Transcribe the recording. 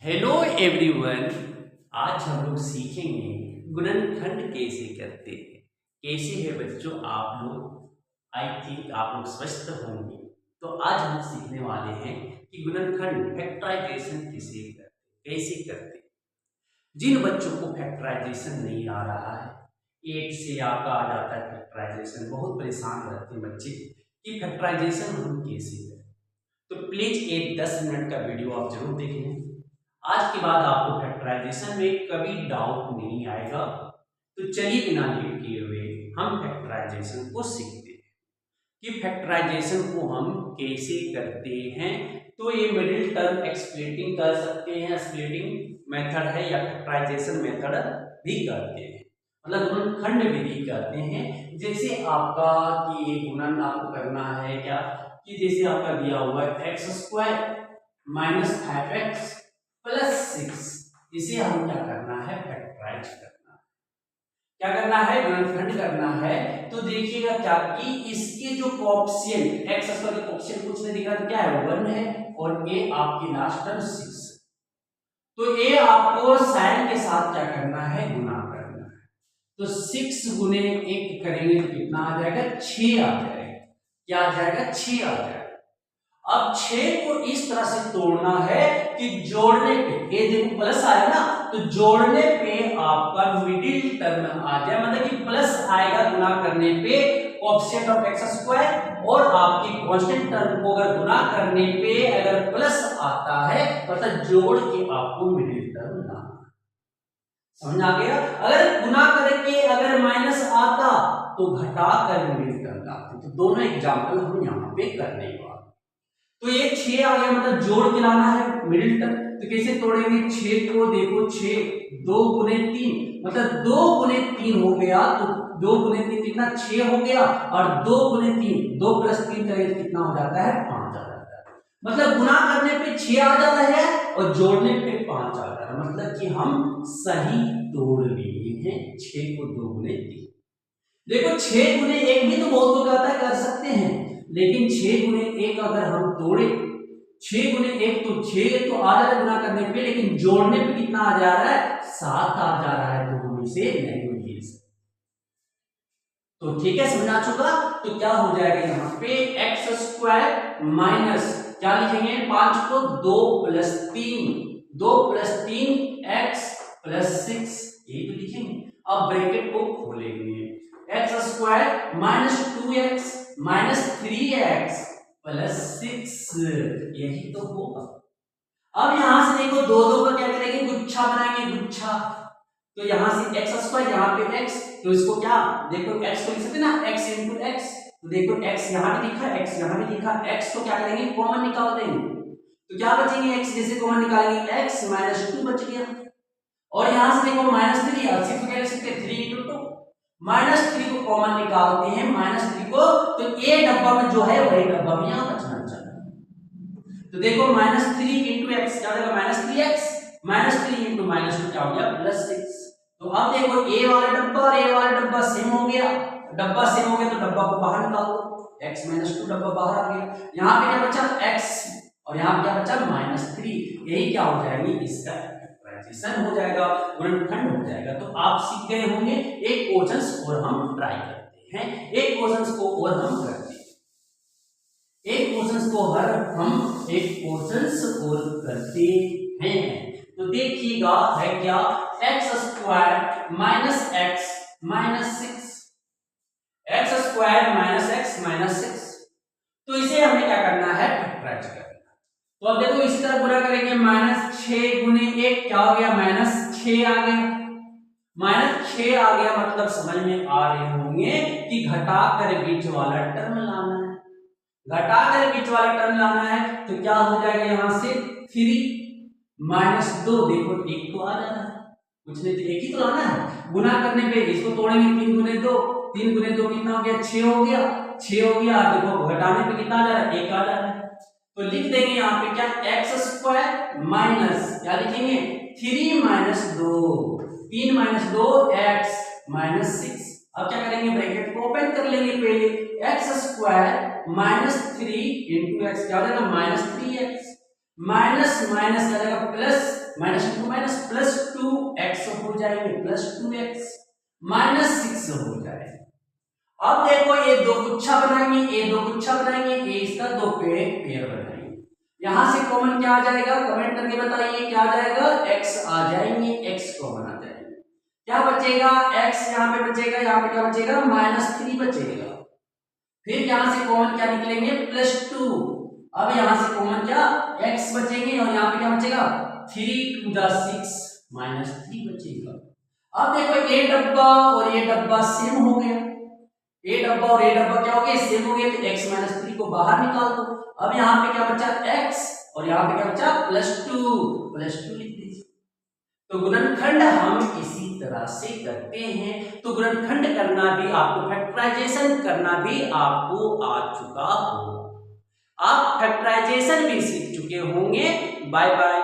Hello everyone. आज हम लोग सीखेंगे गुणनखंड कैसे करते हैं। कैसे है बच्चों, आप लोग आई थिंक आप लोग स्वस्थ होंगे। तो आज हम सीखने वाले हैं कि गुणनखंड फैक्टराइजेशन कैसे करते हैं। जिन बच्चों को फैक्टराइजेशन नहीं आ रहा है, एक से आपका आ जाता है फैक्टराइजेशन, बहुत परेशान रहते हैं बच्चे कि फैक्टराइजेशन हम कैसे करें। तो प्लीज एक 10 मिनट का वीडियो आप जरूर देख लें। आज के बाद आपको फैक्टराइजेशन में कभी डाउट नहीं आएगा। तो चलिए बिना लेट किए हुए हम फैक्टराइजेशन को सीखते हैं कि फैक्टराइजेशन को हम कैसे करते हैं। तो ये मिडिल टर्म एक्सप्लिटिंग कर सकते हैं, स्प्लिटिंग मेथड है या फैक्टराइजेशन मेथड भी करते हैं, मतलब गुणनखंड विधि करते हैं। जैसे आपका कि ये गुणन आपको करना है क्या, कि जैसे आपका दिया हुआ है x square minus 5x plus 6, इसे हम क्या करना है, फैक्टराइज करना है। क्या करना है, गुणनखंड करना है। तो देखिएगा क्या कि इसके जो कोएफिशिएंट एक्स स्क्वायर के कोएफिशिएंट कुछ नहीं दिख रहा, तो क्या है 1 है और ये आपकी लास्ट टर्म 6। तो ये आपको साइन के साथ क्या करना है, गुना करना है। तो 6 गुने 1 करेंगे तो कितना आ जाएगा, 6 आ जाएगा। क्या आ जाएगा, 6 आ जाएगा। अब 6 को इस तरह से तोड़ना है कि जोड़ने पे, ये देखो प्लस आया ना, तो जोड़ने पे आपका मिडिल टर्म आ जाए, मतलब कि प्लस आएगा गुना करने पे कोएफिशिएंट ऑफ एक्स स्क्वायर, और आपकी कांस्टेंट टर्म को अगर गुना करने पे अगर प्लस आता है मतलब जोड़ के आपको मिडिल टर्म लाना। समझ आ गया। अगर गुना करके अगर माइनस आता तो घटा कर मिडिल टर्म लाते। तो दोनों एग्जांपल हम यहाँ पे करने वाले। तो ये 6 आ गया, मतलब जोड़ के लाना है मिडिल टर्म। तो कैसे तोड़ेंगे, 6 को देखो 6 2 गुने 3, मतलब 2 गुने 3 हो गया। तो 2 गुने 3 कितना, 6 हो गया, और 2 गुने 3 2 प्लस 3 करेंगे कितना हो जाता है, 5 आ जाता है। मतलब गुना करने पे 6 आ जाता है और जोड़ने पे 5 आ जाता है, मतलब कि हम सही तोड़ लिए हैं 6 को 2 गुने 3। देखो 6 गुने 1 भी तो बहुत हो जाता है, कर सकते हैं, लेकिन 6 गुने 1 अगर हम तोड़े, 6 गुने 1 तो 6 तो आ जा रहा है गुना करने पे, लेकिन जोड़ने पे कितना आ जा रहा है, 7 आ जा रहा है। तो हम इसे नहीं ले सकते। तो ठीक है, समझ आ चुका। तो क्या हो जाएगा यहाँ पे, एक्स स्क्वायर माइनस क्या लिखेंगे, 5 को 2 प्लस 3 2 प्लस 3 एक्स प्लस 6, ये तो लिखेंगे। अब ब्रैकेट को खोलेंगे, x square minus 2x minus 3x plus 6, यही तो होगा। अब यहां से देखो दो दो का क्या करेंगे, गुच्छा बनाएंगे, गुच्छा। तो यहां से एक्स स्क्वायर, यहाँ पे x, तो इसको क्या देखो, x को लिख सकते ना, x इंटू एक्स। तो देखो x यहां भी लिखा, x यहां भी लिखा, x को क्या करेंगे, कॉमन निकाल देंगे। तो क्या बचेंगे, x जैसे कॉमन निकालेंगे x माइनस 2 बच गया। और यहां से देखो माइनस 3 और 6 क्या लिख सकते हैं, 3 इंटू 2, माइनस 3 को कॉमन निकालते हैं, माइनस 3 को, तो ये डब्बा में जो है वही डब्बा में यहां बचना चाहिए। तो देखो माइनस 3 इंटू एक्स क्या हो जाएगा, minus 3x, minus 3 into minus 2 क्या हो गया, प्लस 6। तो अब देखो a वाला डब्बा और a वाला डब्बा सेम हो गया, डब्बा सेम हो गया तो डब्बा को बाहर निकाल दो, x माइनस 2 डब्बा बाहर आ गया। यहाँ पे क्या बचा, x, और यहाँ पे क्या बचा, माइनस 3। यही क्या हो जाएगी, इसका फैक्टराइजेशन हो जाएगा, गुणनखंड हो जाएगा। तो आप सीख गए होंगे। एक क्वेश्चन और हम ट्राई करते हैं, एक क्वेश्चन को और हम करते हैं, एक क्वेश्चन को हर हम एक क्वेश्चन और करते हैं। तो देखिएगा है क्या, x square minus x minus 6, x square minus x minus 6। तो इसे हमें क्या करना है, फैक्टराइज करना। तो अब देखो इसी तरह पूरा करेंगे, माइनस 6 गुने 1 क्या हो गया, माइनस 6 आ गया, माइनस 6 आ गया। मतलब समझ में आ रहे होंगे कि घटा कर बीच वाला टर्म लाना है, घटा कर बीच वाला टर्म लाना है। तो क्या हो जाएगा, यहां से 3 माइनस 2, देखो 1 तो आ जाता है, कुछ नहीं तो 1 ही तो लाना है। गुना करने पे इसको तोड़ेंगे, 3 गुने 2, 3 गुने 2 कितना हो गया, 6 हो गया, 6 हो गया। देखो घटाने पे कितना आ जा रहा है, 1 आ जा रहा है। तो लिख देंगे यहाँ पे क्या, एक्स स्क्वायर माइनस क्या लिखेंगे, 3 माइनस 2, 3 माइनस 2 एक्स माइनस 6। अब क्या करेंगे, ब्रैकेट को ओपन कर लेंगे पहले, x square minus 3 into x क्या हो जाएगा, माइनस 3x माइनस माइनस क्या जाएगा प्लस, माइनस प्लस 2x हो जाएंगे, प्लस 2x माइनस 6 हो जाएगा। अब देखो ये दो गुच्छा बनाएंगे, ये दो गुच्छा बनाएंगे, ये इसका दो पेयर बनाएंगे। यहां से कॉमन क्या आ जाएगा, कमेंट करके बताइए क्या आ जाएगा, x आ जाएंगे, x कॉमन आ जाएंगे। क्या बचेगा, x यहाँ पे बचेगा, यहाँ पे क्या बचेगा -3 बचेगा। फिर यहां से कॉमन क्या निकलेंगे +2। अब यहां से कॉमन क्या x बचेंगे और यहाँ पे क्या बचेगा 3 to the 6 -3 बचेगा। अब देखो ये डब्बा और ये डब्बा सेम हो गया, ये डब्बा और ये डब्बा क्या हो गया सेम हो गया, तो x -3 को बाहर निकाल दो। अब यहाँ पे क्या बचा x और यहाँ पे क्या बचा +2 लिख दीजिए। तो गुणनखंड हम इसी तरह से करते हैं। तो गुणनखंड करना भी आपको, फैक्टराइजेशन करना भी आपको आ चुका हो, आप फैक्टराइजेशन भी सीख चुके होंगे। Bye bye.